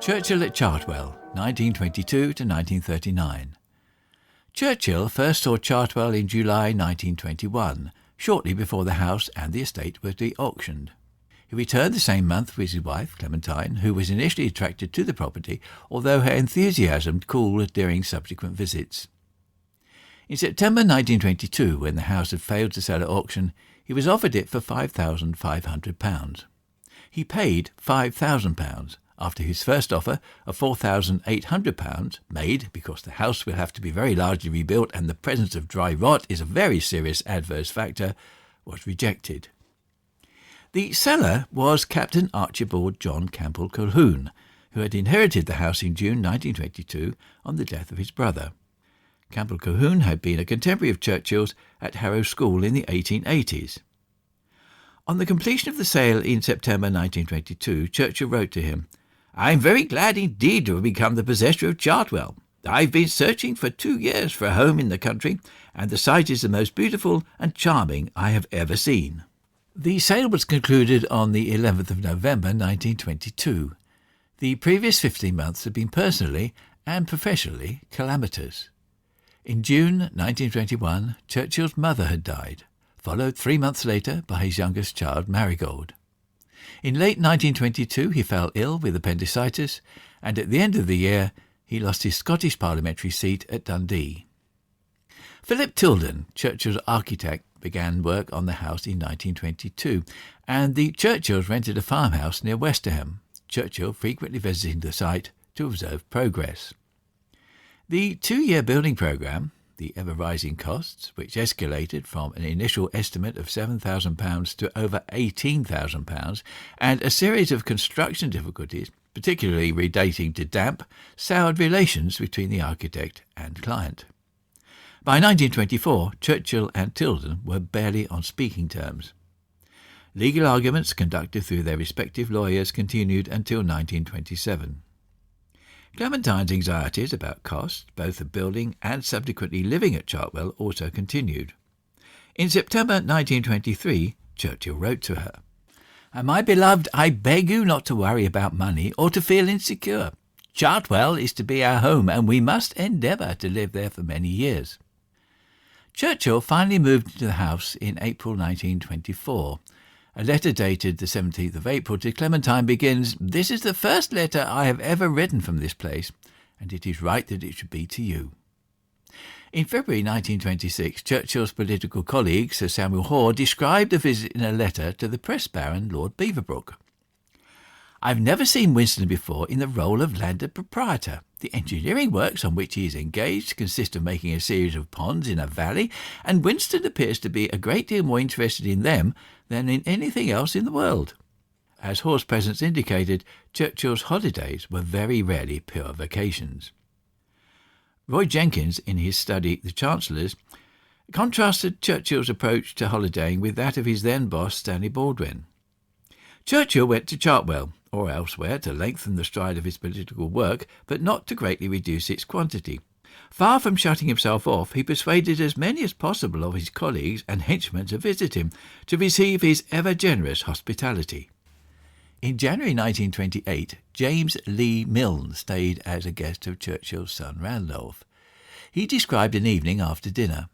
Churchill at Chartwell, 1922 to 1939. Churchill first saw Chartwell in July 1921, shortly before the house and the estate were to be auctioned. He returned the same month with his wife, Clementine, who was initially attracted to the property, although her enthusiasm cooled during subsequent visits. In September 1922, when the house had failed to sell at auction, he was offered it for £5,500. He paid £5,000, after his first offer of £4,800, made because the house will have to be very largely rebuilt and the presence of dry rot is a very serious adverse factor, was rejected. The seller was Captain Archibald John Campbell Colquhoun, who had inherited the house in June 1922 on the death of his brother. Campbell Colquhoun had been a contemporary of Churchill's at Harrow School in the 1880s. On the completion of the sale in September 1922, Churchill wrote to him, "I am very glad indeed to have become the possessor of Chartwell. I've been searching for 2 years for a home in the country, and the site is the most beautiful and charming I have ever seen." The sale was concluded on the 11th of November 1922. The previous 15 months had been personally and professionally calamitous. In June 1921, Churchill's mother had died, followed 3 months later by his youngest child, Marigold. In late 1922 he fell ill with appendicitis, and at the end of the year he lost his Scottish parliamentary seat at Dundee. Philip Tilden, Churchill's architect, began work on the house in 1922, and the Churchills rented a farmhouse near Westerham, Churchill frequently visiting the site to observe progress. The 2-year building programme, the ever-rising costs, which escalated from an initial estimate of £7,000 to over £18,000, and a series of construction difficulties, particularly relating to damp, soured relations between the architect and client. By 1924, Churchill and Tilden were barely on speaking terms. Legal arguments conducted through their respective lawyers continued until 1927. Clementine's anxieties about costs, both of building and subsequently living at Chartwell, also continued. In September 1923, Churchill wrote to her, "My beloved, I beg you not to worry about money or to feel insecure. Chartwell is to be our home, and we must endeavour to live there for many years." Churchill finally moved into the house in April 1924. A letter dated the 17th of April to Clementine begins, "This is the first letter I have ever written from this place, and it is right that it should be to you." In February 1926, Churchill's political colleague, Sir Samuel Hoare, described the visit in a letter to the press baron, Lord Beaverbrook. "I've never seen Winston before in the role of landed proprietor. The engineering works on which he is engaged consist of making a series of ponds in a valley, and Winston appears to be a great deal more interested in them than in anything else in the world." As Hoare's presence indicated, Churchill's holidays were very rarely pure vacations. Roy Jenkins, in his study The Chancellors, contrasted Churchill's approach to holidaying with that of his then-boss Stanley Baldwin. Churchill went to Chartwell, or elsewhere, to lengthen the stride of his political work, but not to greatly reduce its quantity. Far from shutting himself off, he persuaded as many as possible of his colleagues and henchmen to visit him, to receive his ever-generous hospitality. In January 1928, James Lee Milne stayed as a guest of Churchill's son Randolph. He described an evening after dinner.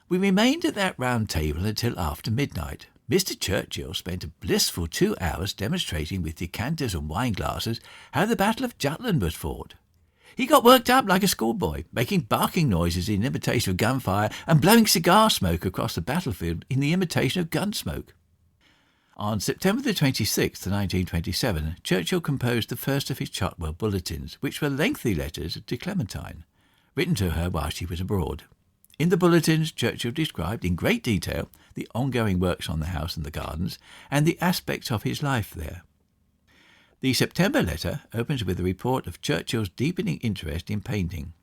"We remained at that round table until after midnight. Mr. Churchill spent a blissful 2 hours demonstrating with decanters and wine-glasses how the Battle of Jutland was fought. He got worked up like a schoolboy, making barking noises in imitation of gunfire and blowing cigar smoke across the battlefield in the imitation of gun smoke." On September the 26th, 1927, Churchill composed the first of his Chartwell bulletins, which were lengthy letters to Clementine, written to her while she was abroad. In the bulletins, Churchill described in great detail the ongoing works on the house and the gardens, and the aspects of his life there. The September letter opens with a report of Churchill's deepening interest in painting.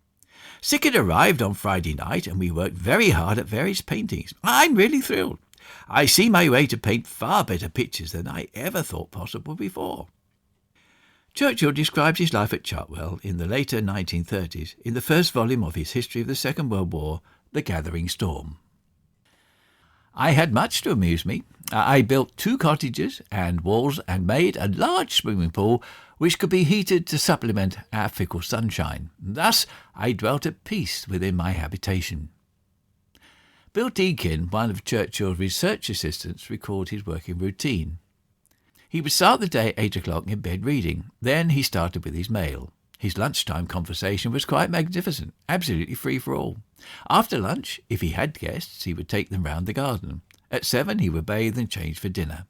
"Sickett arrived on Friday night, and we worked very hard at various paintings. I'm really thrilled. I see my way to paint far better pictures than I ever thought possible before." Churchill describes his life at Chartwell in the later 1930s in the first volume of his History of the Second World War, The Gathering Storm. I had much to amuse me. I built 2 cottages and walls and made a large swimming pool which could be heated to supplement our fickle sunshine. Thus I dwelt at peace within my habitation. Bill Deakin, one of Churchill's research assistants, recalled his working routine. He would start the day at 8 o'clock in bed reading. Then he started with his mail. His lunchtime conversation was quite magnificent, absolutely free for all. After lunch, if he had guests, he would take them round the garden. At 7 he would bathe and change for dinner.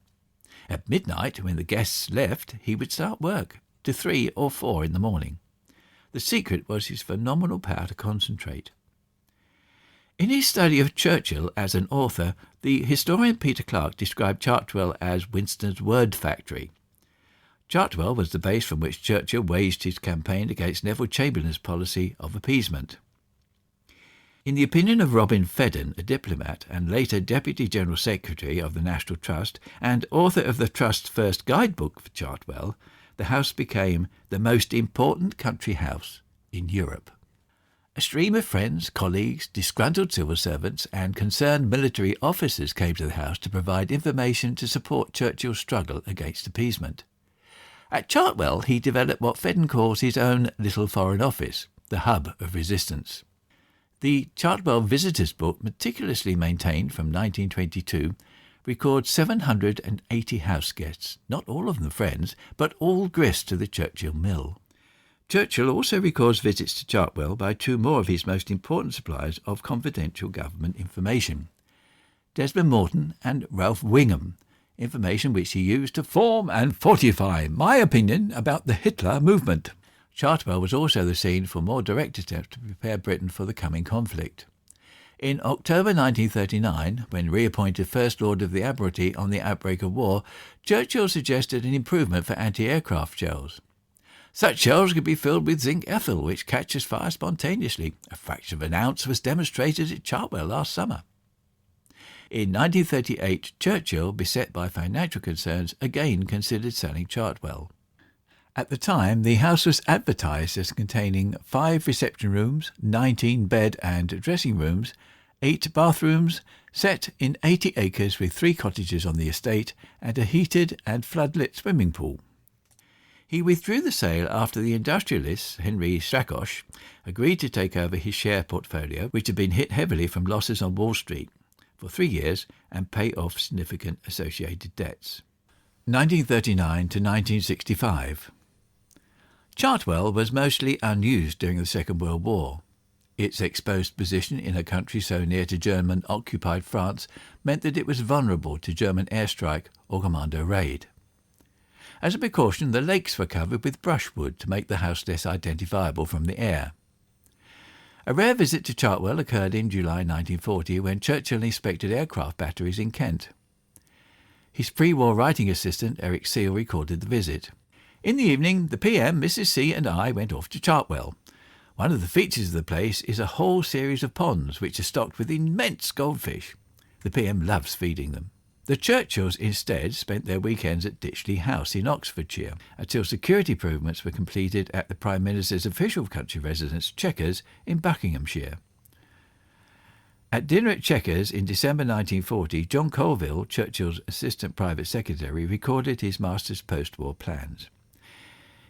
At midnight, when the guests left, he would start work, to 3 or 4 in the morning. The secret was his phenomenal power to concentrate. In his study of Churchill as an author, the historian Peter Clarke described Chartwell as Winston's word factory. Chartwell was the base from which Churchill waged his campaign against Neville Chamberlain's policy of appeasement. In the opinion of Robin Fedden, a diplomat and later Deputy General Secretary of the National Trust and author of the Trust's first guidebook for Chartwell, the house became the most important country house in Europe. A stream of friends, colleagues, disgruntled civil servants and concerned military officers came to the house to provide information to support Churchill's struggle against appeasement. At Chartwell he developed what Fedden calls his own little foreign office, the hub of resistance. The Chartwell Visitors Book, meticulously maintained from 1922, records 780 house guests, not all of them friends, but all grist to the Churchill mill. Churchill also records visits to Chartwell by 2 more of his most important suppliers of confidential government information, Desmond Morton and Ralph Wingham, information which he used to form and fortify my opinion about the Hitler movement. Chartwell was also the scene for more direct attempts to prepare Britain for the coming conflict. In October 1939, when reappointed First Lord of the Admiralty on the outbreak of war, Churchill suggested an improvement for anti-aircraft shells. Such shells could be filled with zinc ethyl, which catches fire spontaneously. A fraction of an ounce was demonstrated at Chartwell last summer. In 1938, Churchill, beset by financial concerns, again considered selling Chartwell. At the time, the house was advertised as containing 5 reception rooms, 19 bed and dressing rooms, 8 bathrooms, set in 80 acres with 3 cottages on the estate and a heated and floodlit swimming pool. He withdrew the sale after the industrialist, Henry Strakosch, agreed to take over his share portfolio, which had been hit heavily from losses on Wall Street, for 3 years and pay off significant associated debts. 1939 to 1965. Chartwell was mostly unused during the Second World War. Its exposed position in a country so near to German-occupied France meant that it was vulnerable to German airstrike or commando raid. As a precaution, the lakes were covered with brushwood to make the house less identifiable from the air. A rare visit to Chartwell occurred in July 1940 when Churchill inspected aircraft batteries in Kent. His pre-war writing assistant, Eric Seal, recorded the visit. In the evening, the PM, Mrs. C and I went off to Chartwell. One of the features of the place is a whole series of ponds which are stocked with immense goldfish. The PM loves feeding them. The Churchills instead spent their weekends at Ditchley House in Oxfordshire until security improvements were completed at the Prime Minister's official country residence, Chequers, in Buckinghamshire. At dinner at Chequers in December 1940, John Colville, Churchill's assistant private secretary, recorded his master's post-war plans.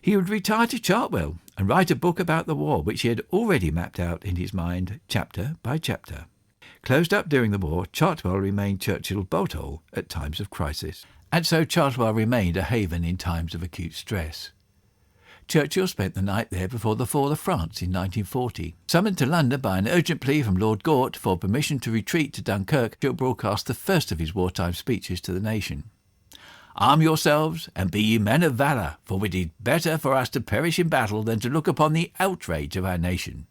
He would retire to Chartwell and write a book about the war, which he had already mapped out in his mind chapter by chapter. Closed up during the war, Chartwell remained Churchill's bolthole at times of crisis, and so Chartwell remained a haven in times of acute stress. Churchill spent the night there before the fall of France in 1940. Summoned to London by an urgent plea from Lord Gort for permission to retreat to Dunkirk, Churchill broadcast the first of his wartime speeches to the nation. "Arm yourselves, and be ye men of valour, for it is better for us to perish in battle than to look upon the outrage of our nation."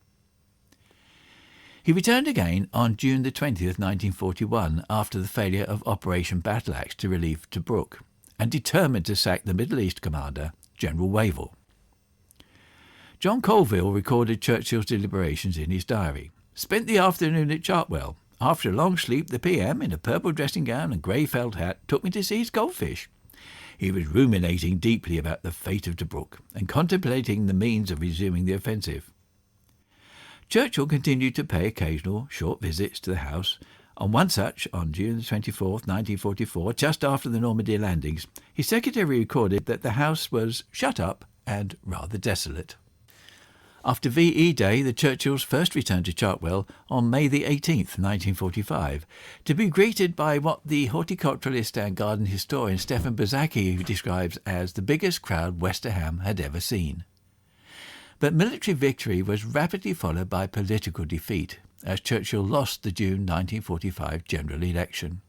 He returned again on June the 20th, 1941, after the failure of Operation Battle Axe to relieve Tobruk, and determined to sack the Middle East commander, General Wavell. John Colville recorded Churchill's deliberations in his diary. "Spent the afternoon at Chartwell. After a long sleep, the PM, in a purple dressing gown and grey felt hat, took me to see his goldfish. He was ruminating deeply about the fate of Tobruk and contemplating the means of resuming the offensive." Churchill continued to pay occasional short visits to the house On one such, on June 24th, 1944, just after the Normandy landings, his secretary recorded that the house was shut up and rather desolate. After VE Day, the Churchills first returned to Chartwell on May the 18th, 1945, to be greeted by what the horticulturalist and garden historian Stefan Bozacki describes as the biggest crowd Westerham had ever seen. But military victory was rapidly followed by political defeat, as Churchill lost the June 1945 general election.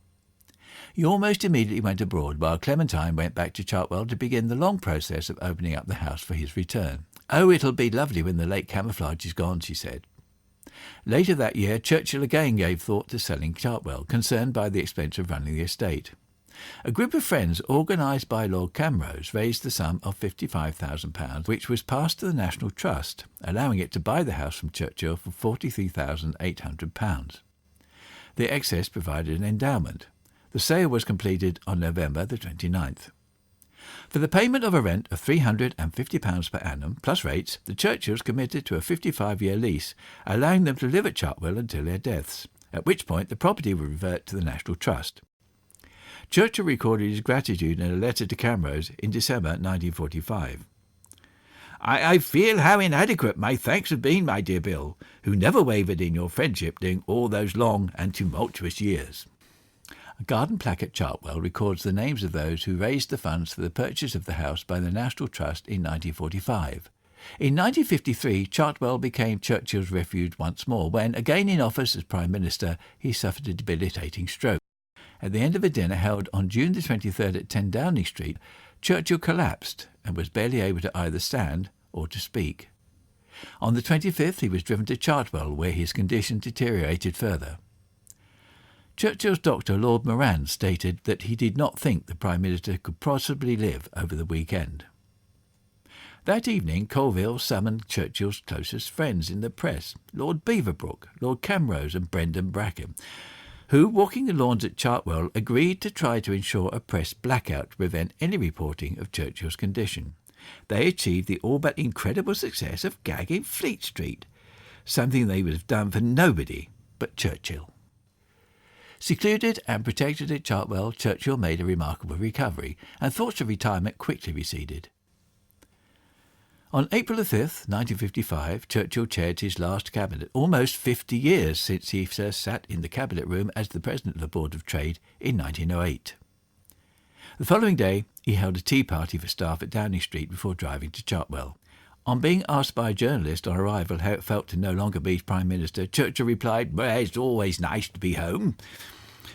He almost immediately went abroad, while Clementine went back to Chartwell to begin the long process of opening up the house for his return. "Oh, it'll be lovely when the late camouflage is gone," she said. Later that year, Churchill again gave thought to selling Chartwell, concerned by the expense of running the estate. A group of friends, organised by Lord Camrose, raised the sum of £55,000, which was passed to the National Trust, allowing it to buy the house from Churchill for £43,800. The excess provided an endowment. The sale was completed on November the 29th. For the payment of a rent of £350 per annum, plus rates, the Churchills committed to a 55-year lease, allowing them to live at Chartwell until their deaths, at which point the property would revert to the National Trust. Churchill recorded his gratitude in a letter to Camrose in December 1945. I feel how inadequate my thanks have been, my dear Bill, who never wavered in your friendship during all those long and tumultuous years." A garden plaque at Chartwell records the names of those who raised the funds for the purchase of the house by the National Trust in 1945. In 1953, Chartwell became Churchill's refuge once more when, again in office as Prime Minister, he suffered a debilitating stroke. At the end of a dinner held on June the 23rd at 10 Downing Street, Churchill collapsed and was barely able to either stand or to speak. On the 25th, he was driven to Chartwell, where his condition deteriorated further. Churchill's doctor, Lord Moran, stated that he did not think the Prime Minister could possibly live over the weekend. That evening, Colville summoned Churchill's closest friends in the press, Lord Beaverbrook, Lord Camrose and Brendan Bracken, who, walking the lawns at Chartwell, agreed to try to ensure a press blackout to prevent any reporting of Churchill's condition. They achieved the all but incredible success of gagging Fleet Street, something they would have done for nobody but Churchill. Secluded and protected at Chartwell, Churchill made a remarkable recovery, and thoughts of retirement quickly receded. On April 5th, 1955, Churchill chaired his last cabinet, almost 50 years since he first sat in the cabinet room as the President of the Board of Trade in 1908. The following day, he held a tea party for staff at Downing Street before driving to Chartwell. On being asked by a journalist on arrival how it felt to no longer be Prime Minister, Churchill replied, "Well, it's always nice to be home."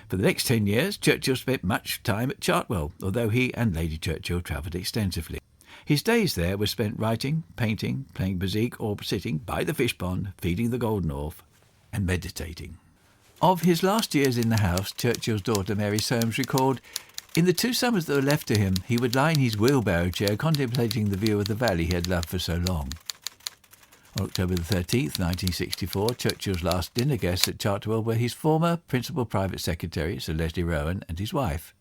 For the next 10 years, Churchill spent much time at Chartwell, although he and Lady Churchill travelled extensively. His days there were spent writing, painting, playing bezique, or sitting by the fish pond, feeding the golden orf, and meditating. Of his last years in the house, Churchill's daughter Mary Soames recalled, "In the 2 summers that were left to him, he would lie in his wheelbarrow chair contemplating the view of the valley he had loved for so long." On October the 13th, 1964, Churchill's last dinner guests at Chartwell were his former principal private secretary, Sir Leslie Rowan, and his wife.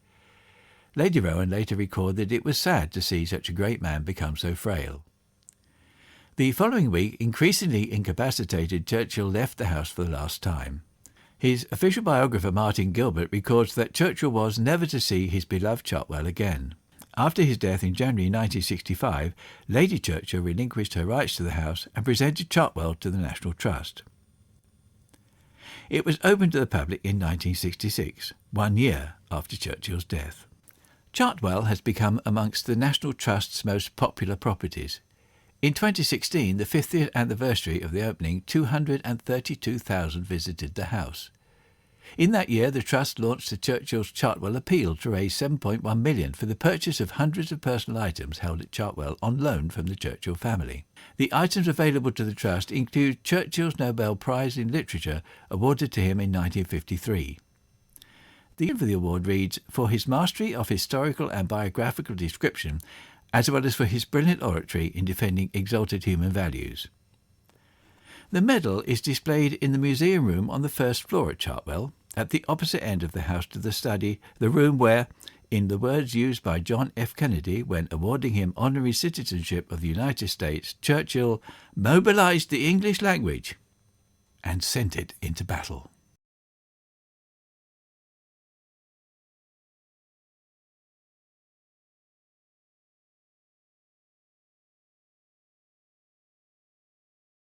Lady Rowan later recorded that it was sad to see such a great man become so frail. The following week, increasingly incapacitated, Churchill left the house for the last time. His official biographer Martin Gilbert records that Churchill was never to see his beloved Chartwell again. After his death in January 1965, Lady Churchill relinquished her rights to the house and presented Chartwell to the National Trust. It was opened to the public in 1966, 1 year after Churchill's death. Chartwell has become amongst the National Trust's most popular properties. In 2016, the 50th anniversary of the opening, 232,000 visited the house. In that year, the Trust launched the Churchill's Chartwell Appeal to raise £7.1 million for the purchase of hundreds of personal items held at Chartwell on loan from the Churchill family. The items available to the Trust include Churchill's Nobel Prize in Literature, awarded to him in 1953. The name for the award reads, "For his mastery of historical and biographical description, as well as for his brilliant oratory in defending exalted human values." The medal is displayed in the museum room on the first floor at Chartwell, at the opposite end of the house to the study, the room where, in the words used by John F. Kennedy when awarding him honorary citizenship of the United States, Churchill mobilized the English language and sent it into battle.